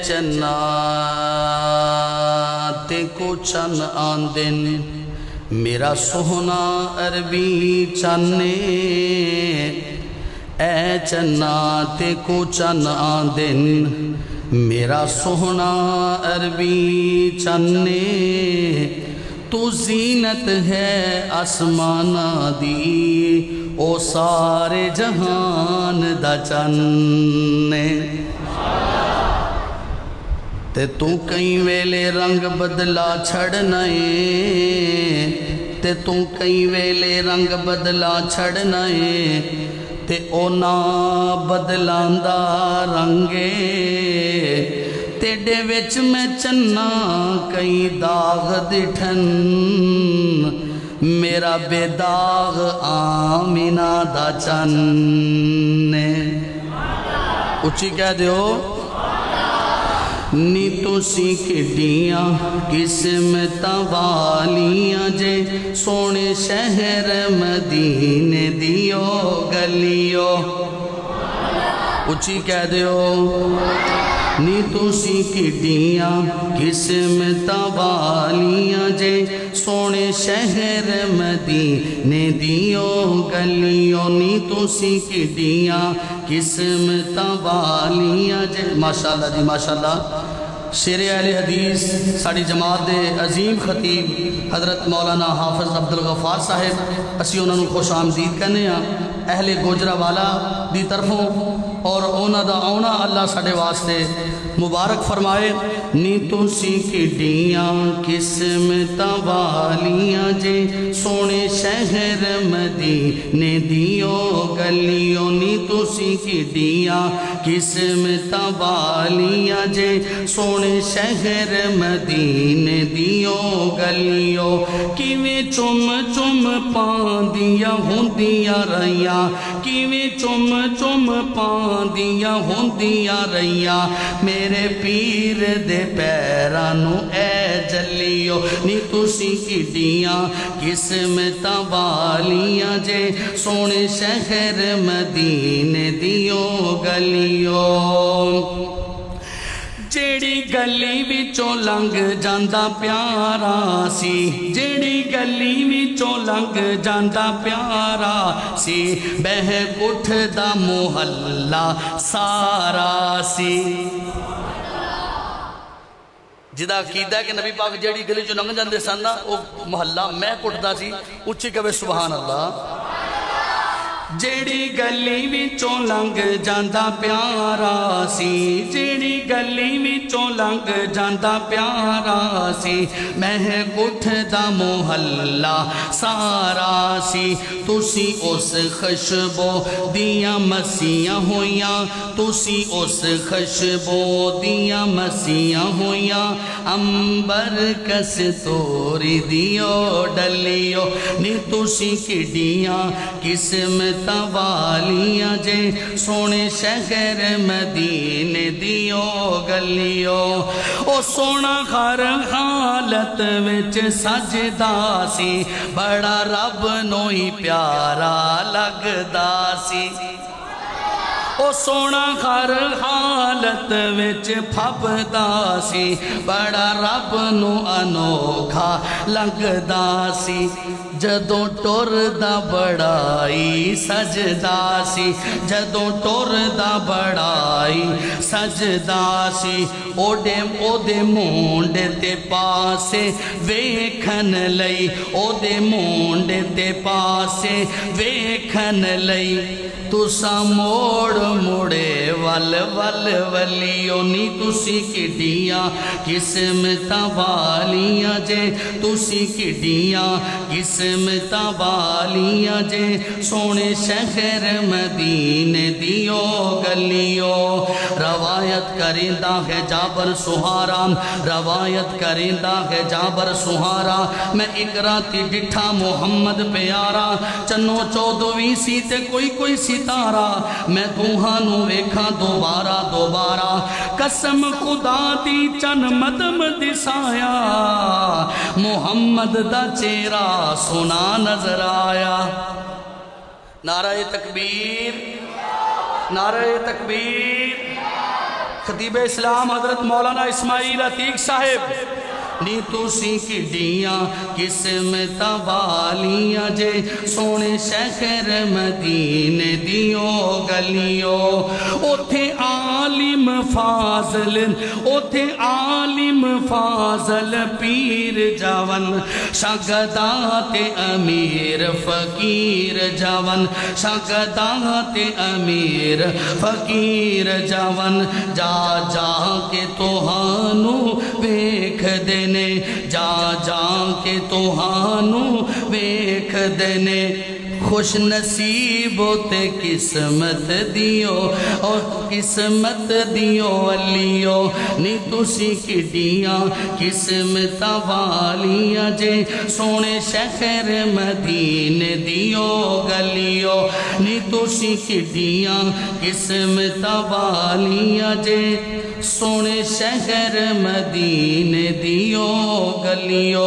چنا تے کو چن آندن میرا سوہنا عربی چانے اے چنا تے کو چن آندن میرا سوہنا عربی چانے تو زینت ہے آسمانہ دی او سارے جہان دا چانے تے تو کئی ویلے رنگ بدلا چھڑنائے تے تو کئی ویلے رنگ بدلا چھڑنائے تے او نا بدلاندہ رنگے تیڑے وچ میں چنا کئی داغ دٹھن میرا بے داغ آمینہ دا چانے اچھی کہہ دیو نی تسی کڈیاں قسمتاں والیاں جے سونے شہر مدینے دیو گلیو اچھی کہہ دیو نی تسی کڈیاں قسمتاں والیاں جے سونے شہر مدینے دیو گلیو نی تسی کڈیاں قسمتاں والیاں جے ماشاءاللہ جی ماشاءاللہ شیر اہل حدیث ساڑی جماعت دے عظیم خطیب حضرت مولانا حافظ عبدالغفار صاحب اسی انہوں نے خوش آمدید کہنے ہیں اہل گوجرہ والا دی طرفوں اور اونا دا اونا اللہ ساڑے واسطے مبارک فرمائے نی تسی کڈیاں قسمتاں والیاں جے سونے شہر مدینے دیو گلیو نی تسی کڈیاں قسمتاں والیاں جے سونے شہر مدینے دیو گلیو کیویں چم چم پاندیاں ہوندیاں رہیاں کیویں چم چم پاندیاں ہوندیاں رہیاں میرے پیر دے پیرانو اے جلیو نی تسی کڈیاں قسمتاں والیاں جے سونے شہر مدینے دیو گلیو جیڑی گلی وچوں لنگ جاندا پیارا سی جیڑی گلی وچوں لنگ جاندا پیارا سی بہک اٹھدا محلہ سارا سی جدا عقیدہ ہے کہ نبی پاک جیڑی گلی جو لنگ جاندے سن نا وہ محلہ مہک اٹھدا سی اچھی کہے سبحان اللہ جیڑی گلی وچوں لنگ جاندا پیارا سی جیڑی گلی وچوں لنگ جاندا پیارا سی مہک اٹھدا محلہ سارا سی تسی اس خشبو دیاں مسیاں ہویاں تسی اس خشبو دیاں مسیاں ہویاں امبر کس توری دیو ڈلیو نی تسی کڈیاں قسمت والیاں جے سونے شہر مدینے دیو گلیو او سونا ہر حالت وچ سجدا سی بڑا رب نوئی پیارا لگدا سی او سونا ہر حالت وچ پھبدا سی بڑا رب نو انوکھا لگدا سی جدوں ٹر دا بڑائی سجدا سی جدوں ٹر دا بڑائی سجدا سی او دے مونڈ تے پاسے ویکھن لئی او دے مونڈ تے پاسے ویکھن لئی تسا موڑ موڑے ول ول ولیو نی تسی کڈیاں قسمتاں والیاں جے تسی کڈیاں قسمتاں والیاں جے سونے شہر مدینے دیو گلیو روایت کریندہ ہے جابر سہارا روایت کریندہ ہے جابر سہارا میں ایک راتی ڈٹھا محمد پیارا چنو چودویں سی تے کوئی ستارہ میں دوہانو ویکھا دوبارہ قسم خدا دی چن مدم دسایا محمد دا چہرہ سونا نظر آیا نعرہ تکبیر نعرہ تکبیر خطیب اسلام حضرت مولانا اسماعیل عتیق صاحب نی تُسی کڈیاں قسمت والیاں جے سونے شہر مدینے دیو گلیو اوتھے عالم فاضل اوتھے عالم فاضل پیر جاون شاگردات امیر فقیر جاون شاگردات امیر فقیر جاون جا جا کے توہانو ویکھ دینے جا جا کے توہانو ویکھ دینے خوش نصیب تے قسمت دیو اور قسمت دیو علیو نی تُسی کڈیاں قسمت والیاں جے سونے شہر مدینے دیو گلیو نی تُسی کڈیاں قسمت والیاں جے سونے شہر مدینے دیو گلیو